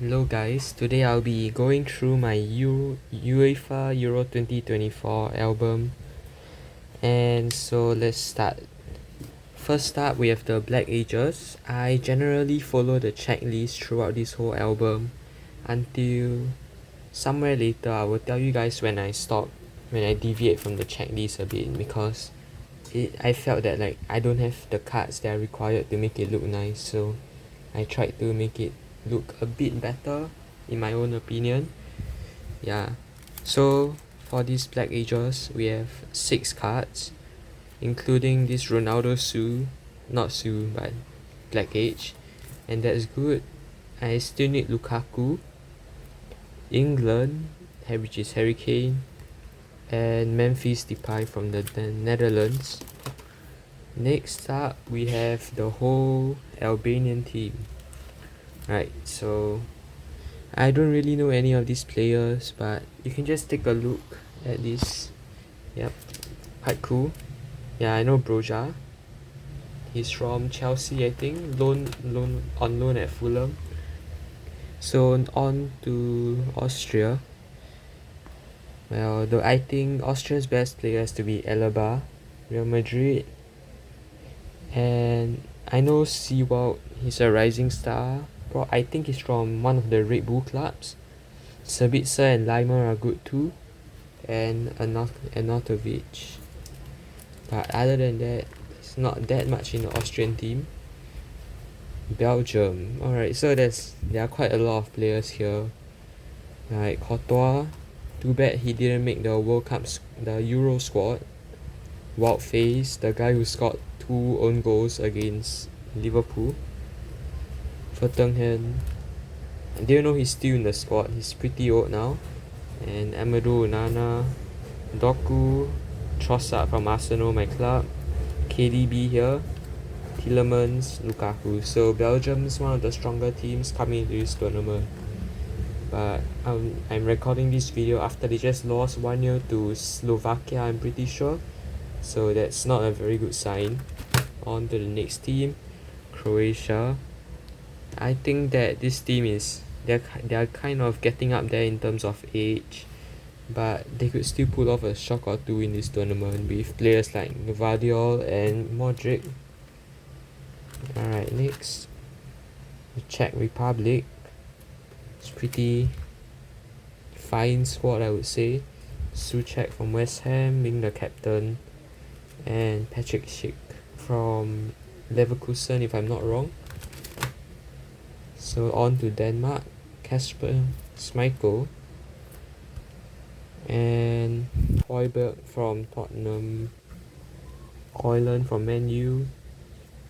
Hello guys, today I'll be going through my UEFA Euro 2024 album, and so let's start. First up, we have the Black Ages. I generally follow the checklist throughout this whole album until somewhere later I will tell you guys when I deviate from the checklist a bit, because I felt that I don't have the cards that are required to make it look nice, so I tried to make it look a bit better in my own opinion. Yeah, so for these Black Ages we have 6 cards, including this Ronaldo not Sue but Black Age, and that's good. I still need Lukaku, England, which is Harry Kane, and Memphis Depay from the Netherlands. Next up we have the whole Albanian team. Right, so I don't really know any of these players, but you can just take a look at this. Yep, quite cool. Yeah, I know Broja. He's from Chelsea, I think. On loan at Fulham. So on to Austria. Well, I think Austria's best player has to be Alaba, Real Madrid. And I know Seawald, he's a rising star. I think he's from one of the Red Bull clubs. Sabitzer and Leimer are good too, and Anatovic. But other than that, it's not that much in the Austrian team. Belgium. Alright, so there are quite a lot of players here. Like Courtois, too bad he didn't make the the Euro squad. Wout Faes, the guy who scored 2 own goals against Liverpool. Vertonghen, I didn't know he's still in the squad. He's pretty old now. And Amadou Onana, Doku, Trossard from Arsenal, my club, KDB here, Tielemans, Lukaku. So Belgium is one of the stronger teams coming into this tournament. But I'm recording this video after they just lost 1-0 to Slovakia, I'm pretty sure. So that's not a very good sign. On to the next team, Croatia. I think that this team they're kind of getting up there in terms of age, but they could still pull off a shock or two in this tournament with players like Gvardiol and Modric. Alright, next, the Czech Republic. It's pretty fine squad, I would say. Souček from West Ham being the captain, and Patrick Schick from Leverkusen, if I'm not wrong. So on to Denmark, Kasper Schmeichel and Højbjerg from Tottenham, Højlund from Man U.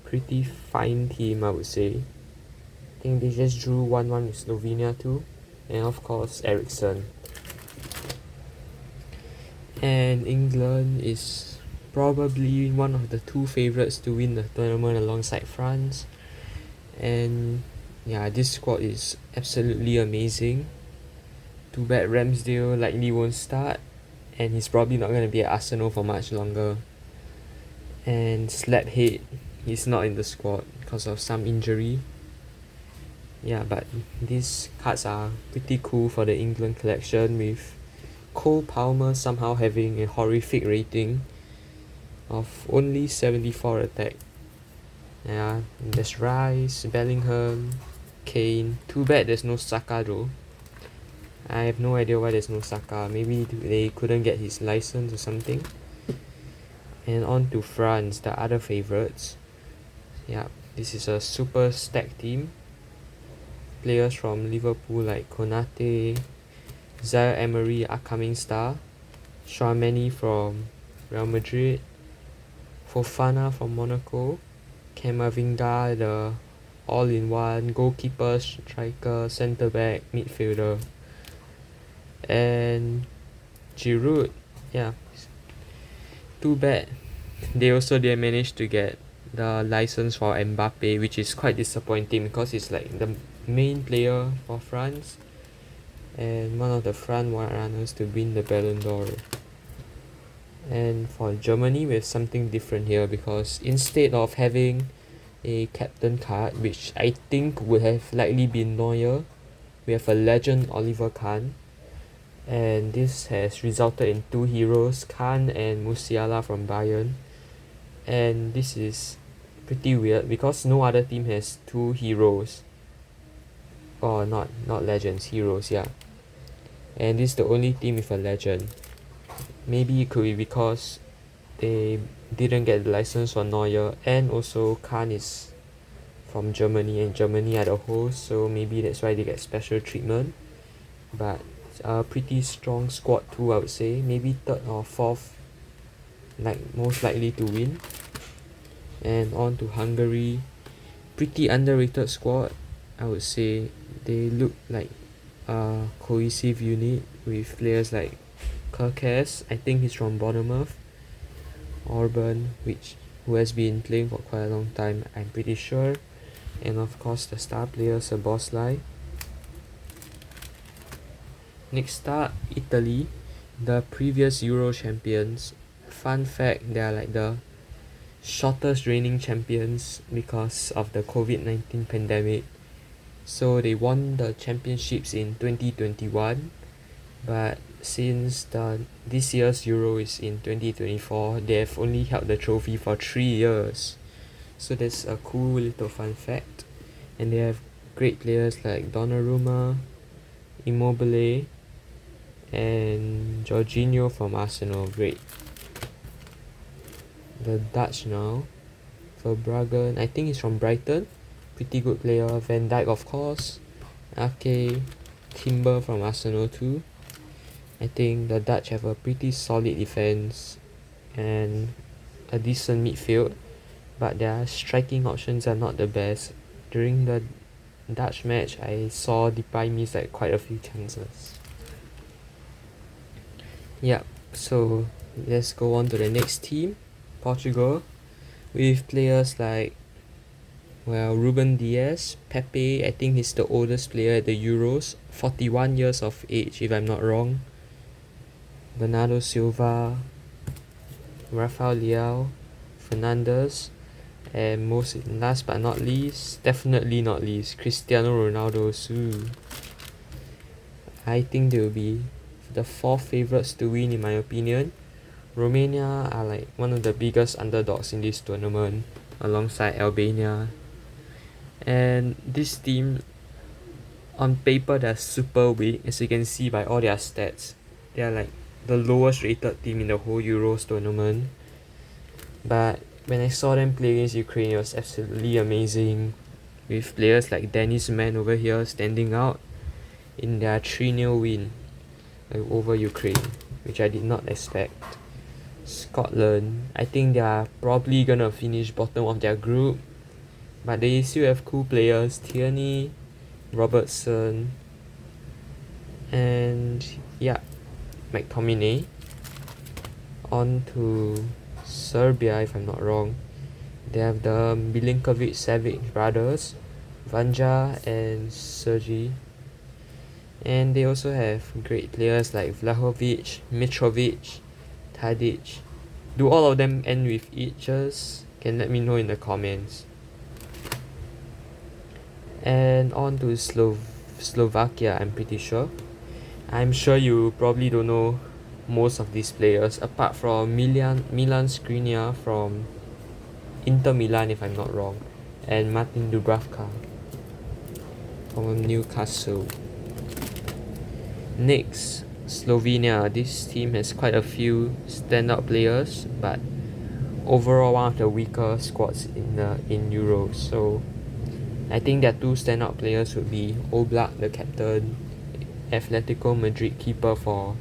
Pretty fine team, I would say. I think they just drew 1-1 with Slovenia too, and of course Ericsson. And England is probably one of the 2 favourites to win the tournament alongside France. And yeah, this squad is absolutely amazing. Too bad Ramsdale likely won't start, and he's probably not going to be at Arsenal for much longer. And Slaphead, he's not in the squad because of some injury. Yeah, but these cards are pretty cool for the England collection, with Cole Palmer somehow having a horrific rating of only 74 attack. Yeah, there's Rice, Bellingham, Kane. Too bad there's no Saka though. I have no idea why there's no Saka. Maybe they couldn't get his license or something. And on to France, the other favourites. Yeah, this is a super stacked team. Players from Liverpool like Konate, Zaire Emery, upcoming star, Tchouaméni from Real Madrid, Fofana from Monaco, Camavinga, the all-in-one goalkeeper, striker, centre-back, midfielder, and Giroud. Yeah, too bad they also didn't manage to get the license for Mbappe, which is quite disappointing because it's like the main player for France and one of the front runners to win the Ballon d'Or. And for Germany, we have something different here, because instead of having a captain card, which I think would have likely been Neuer, we have a legend Oliver Kahn, and this has resulted in two heroes, Kahn and Musiala from Bayern. And this is pretty weird because no other team has two heroes, or not legends, heroes, yeah. And this is the only team with a legend. Maybe it could be because they didn't get the license for Neuer, and also Kahn is from Germany and Germany are the host, so maybe that's why they get special treatment. But a pretty strong squad too, I would say. Maybe third or fourth, like most likely to win. And on to Hungary. Pretty underrated squad, I would say. They look like a cohesive unit with players like Kerkez, I think he's from Bournemouth, Orban, who has been playing for quite a long time, I'm pretty sure, and of course the star player Szoboszlai. Next up, Italy, the previous Euro champions. Fun fact, they are like the shortest reigning champions because of the COVID-19 pandemic. So they won the championships in 2021, but since this year's Euro is in 2024, they have only held the trophy for 3 years. So that's a cool little fun fact. And they have great players like Donnarumma, Immobile, and Jorginho from Arsenal. Great. The Dutch now, Verbruggen, I think he's from Brighton, pretty good player. Van Dijk, of course, Ake, Timber from Arsenal too. I think the Dutch have a pretty solid defense and a decent midfield, but their striking options are not the best. During the Dutch match, I saw Depay miss like quite a few chances. Yep, so let's go on to the next team, Portugal, with players like, well, Ruben Dias, Pepe, I think he's the oldest player at the Euros, 41 years of age if I'm not wrong. Bernardo Silva, Rafael Leao, Fernandes, and last but not least, definitely not least, Cristiano Ronaldo. I think they will be the fourth favourites to win in my opinion. Romania are like one of the biggest underdogs in this tournament alongside Albania. And this team, on paper, they're super weak, as you can see by all their stats. They are like the lowest rated team in the whole Euros tournament. But when I saw them play against Ukraine, it was absolutely amazing, with players like Dennis Mann over here standing out in their 3-0 win over Ukraine, which I did not expect. Scotland, I think they are probably gonna finish bottom of their group, but they still have cool players, Tierney, Robertson, and yeah, McTominay. On to Serbia, if I'm not wrong. They have the Milinkovic-Savic brothers, Vanja and Sergi. And they also have great players like Vlahovic, Mitrovic, Tadic. Do all of them end with H's? Can let me know in the comments. And on to Slovakia, I'm pretty sure. I'm sure you probably don't know most of these players apart from Milan Skriniar from Inter Milan, if I'm not wrong, and Martin Dubravka from Newcastle. Next, Slovenia. This team has quite a few standout players, but overall one of the weaker squads in Euros. So I think their two standout players would be Oblak, the captain, Atletico Madrid keeper for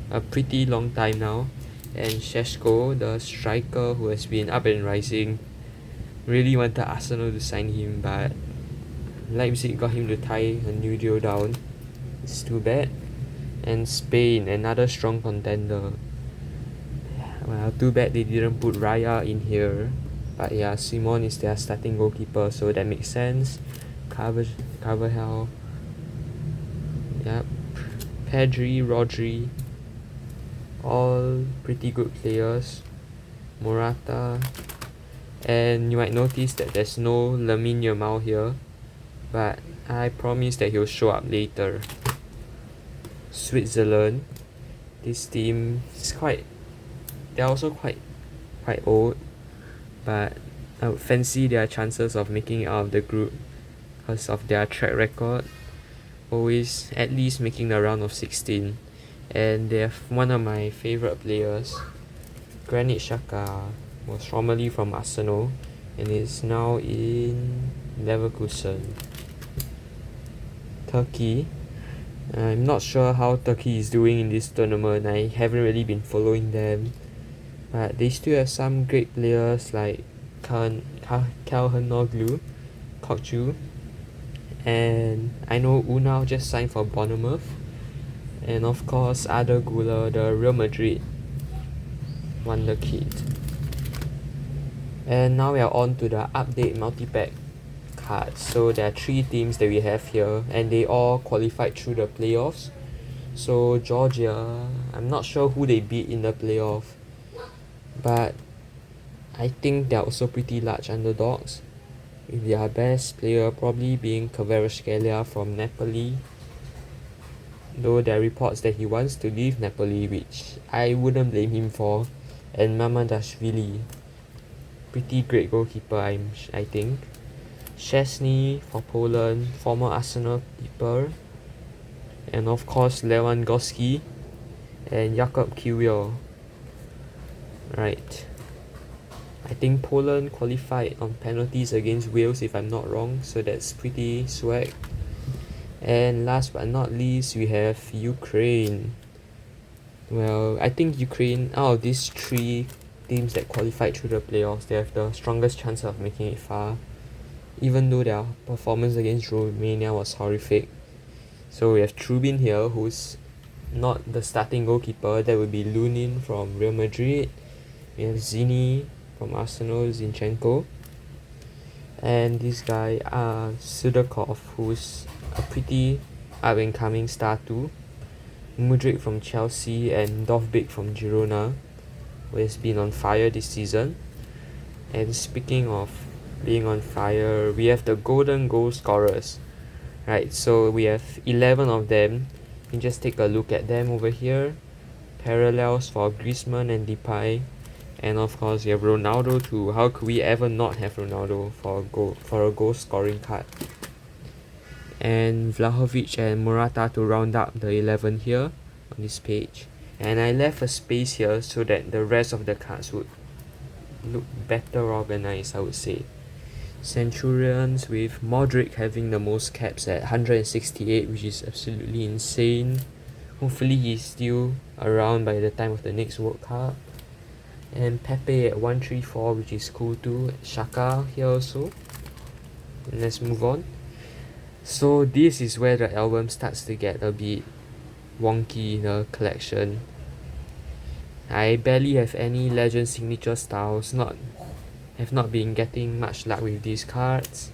a pretty long time now, and Šeško, the striker who has been up and rising. Really wanted Arsenal to sign him, but Leipzig got him to tie a new deal down. It's too bad. And Spain, another strong contender. Well, too bad they didn't put Raya in here. But yeah, Simon is their starting goalkeeper, so that makes sense. Carvajal. Yep. Pedri, Rodri. All pretty good players. Morata. And you might notice that there's no Lamine Yamal here. But I promise that he'll show up later. Switzerland. This team is they're also quite old, but I would fancy their chances of making it out of the group because of their track record, always at least making the round of 16. And they have one of my favourite players, Granit Xhaka, was formerly from Arsenal and is now in Leverkusen. Turkey. I'm not sure how Turkey is doing in this tournament. I haven't really been following them, but they still have some great players like Calhanoglu, Kokju, and I know Unal just signed for Bournemouth, and of course Arda Güler, the Real Madrid wonderkid. And now we are on to the update multi-pack cards. So there are 3 teams that we have here, and they all qualified through the playoffs. So Georgia, I'm not sure who they beat in the playoff, but I think they're also pretty large underdogs, with their best player probably being Kvaratskhelia from Napoli, though there are reports that he wants to leave Napoli, which I wouldn't blame him for, and Mamardashvili, pretty great goalkeeper I think. Szczesny for Poland, former Arsenal keeper, and of course Lewandowski and Jakub Kiwior. Right. I think Poland qualified on penalties against Wales if I'm not wrong, so that's pretty swag. And last but not least, we have Ukraine. Well, I think Ukraine, out of these 3 teams that qualified through the playoffs, they have the strongest chance of making it far, even though their performance against Romania was horrific. So we have Trubin here, who's not the starting goalkeeper. That would be Lunin from Real Madrid. We have Zini from Arsenal, Zinchenko. And this guy, Sudakov, who's a pretty up-and-coming star too. Mudryk from Chelsea and Dovbyk from Girona, who has been on fire this season. And speaking of being on fire, we have the golden goal scorers. Right, so we have 11 of them. You can just take a look at them over here. Parallels for Griezmann and Depay. And of course you have Ronaldo too. How could we ever not have Ronaldo for a goal scoring card? And Vlahovic and Morata to round up the 11 here on this page. And I left a space here so that the rest of the cards would look better organized, I would say. Centurions with Modric having the most caps at 168, which is absolutely insane. Hopefully he's still around by the time of the next World Cup. And Pepe at 134, which is cool too. Xhaka here also. And let's move on. So this is where the album starts to get a bit wonky in the collection. I barely have any legend signature styles, have not been getting much luck with these cards.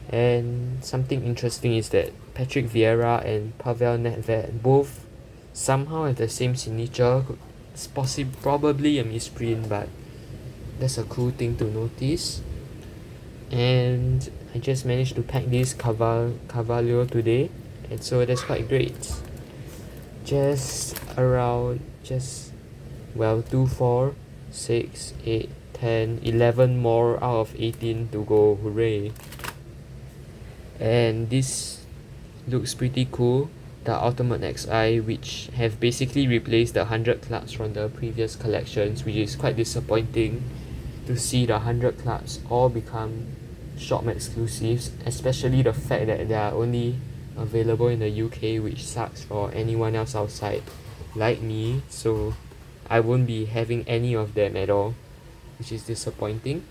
And something interesting is that Patrick Vieira and Pavel Nedved both somehow have the same signature. It's probably a misprint, but that's a cool thing to notice. And I just managed to pack this Carvalho today, and so that's quite great. Just 2, 4, 6, 8, 10, 11 more out of 18 to go. Hooray! And this looks pretty cool. The Ultimate XI, which have basically replaced the 100 clubs from the previous collections, which is quite disappointing to see the 100 clubs all become shop exclusives, especially the fact that they are only available in the UK, which sucks for anyone else outside like me. So I won't be having any of them at all, which is disappointing.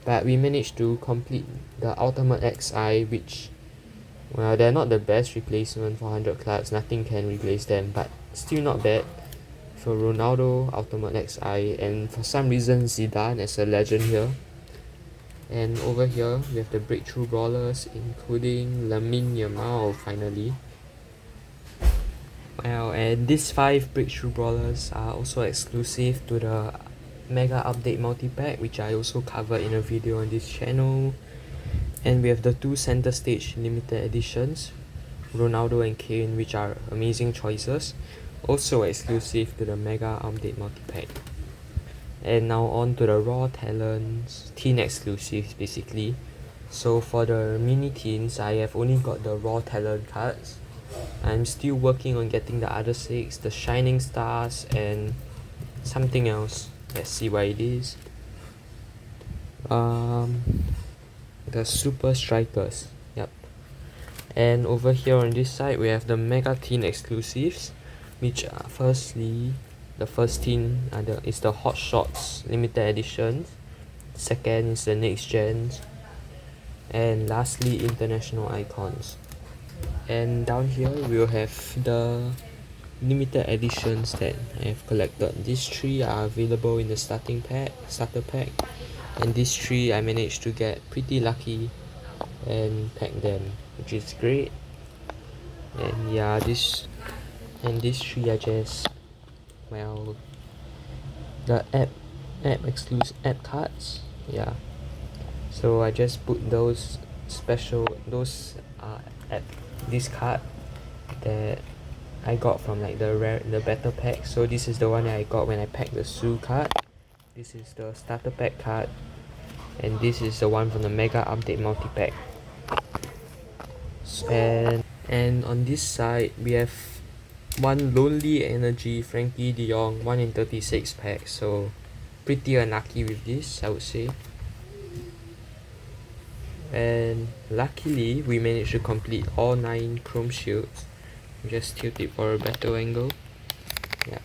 But we managed to complete the Ultimate XI, which, well, they're not the best replacement for 100 clubs. Nothing can replace them, but still not bad. For Ronaldo, Ultimate XI, and for some reason Zidane as a legend here. And over here we have the breakthrough brawlers, including Lamine Yamal finally. Well, and these 5 breakthrough brawlers are also exclusive to the Mega Update multi-pack, which I also covered in a video on this channel. And we have the two center stage limited editions, Ronaldo and Kane, which are amazing choices, also exclusive to the Mega Update Multi-Pack. And now on to the Raw Talents teen exclusives basically. So for the mini teens, I have only got the Raw Talent cards. I'm still working on getting the other 6, the Shining Stars and something else. Let's see what it is. The Super Strikers. Yep. And over here on this side, we have the Mega Teen exclusives, which are firstly, the first teen is the Hot Shots limited edition. Second is the Next Gens. And lastly, International Icons. And down here, we'll have the limited editions that I have collected. These 3 are available in the starter pack. And these 3 I managed to get pretty lucky and pack them, which is great. And yeah, these 3 are just, well, the exclusive app cards. Yeah, so I just put those this card that I got from like the better pack. So this is the one that I got when I packed the Sue card. This is the starter pack card, and this is the one from the Mega Update Multi-Pack. And on this side, we have one Lonely Energy Frankie de Jong 1 in 36 pack. So pretty unlucky with this, I would say. And luckily, we managed to complete all 9 chrome shields. Just tilt it for a better angle. Yeah.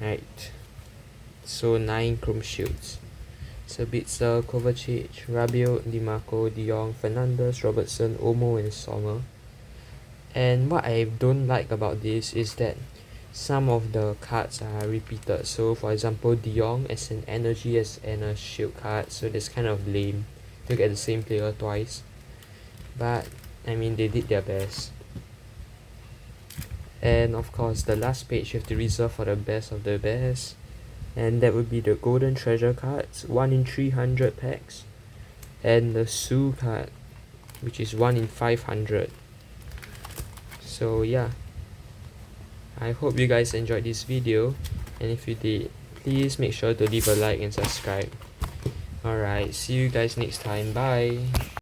Right. So 9 chrome shields. Sabitzer, Kovacic, Rabiot, Dimarco, De Jong, Fernandes, Robertson, Olmo and Sommer. And what I don't like about this is that some of the cards are repeated. So for example, De Jong as an energy and a shield card, so that's kind of lame to get the same player twice. But I mean, they did their best. And of course, the last page you have to reserve for the best of the best. And that would be the Golden Treasure cards, 1 in 300 packs. And the Sue card, which is 1 in 500. So yeah, I hope you guys enjoyed this video. And if you did, please make sure to leave a like and subscribe. Alright, see you guys next time. Bye.